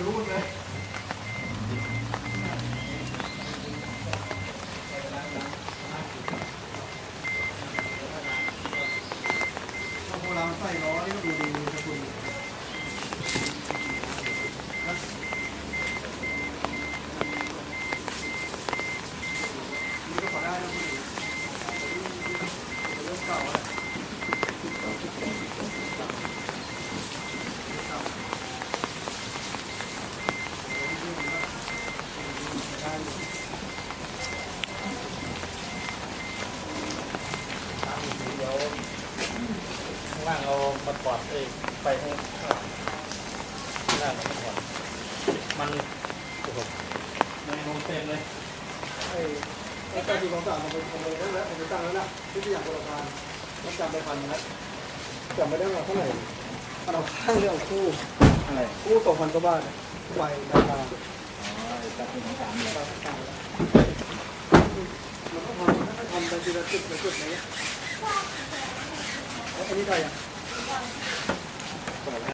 รูดเลยถ้าโบราณใส่ล้อนี่ก็ดูดีนะคุณนี่ก็พอได้นะคุณเริ่มเก่าแล้วล่างเรามาถอดไปให้ข้างล่างมาถอดมันโอ้โหมันลงเต็มเลยไอ้การที่ของต่างมันเป็นอะไรนั่นแหละเป็นตั้งแล้วนะที่อย่างโบราณต้องจำไปพันนะจำไม่ได้ว่าเท่าไหร่เอาข้างเรื่องคู่อะไรคู่2,000 กว่าบาทไหวราคาจากที่ของสามเลยมันต้องทำไปทีละจุดละจุดนี้อันนี้ได้ยัง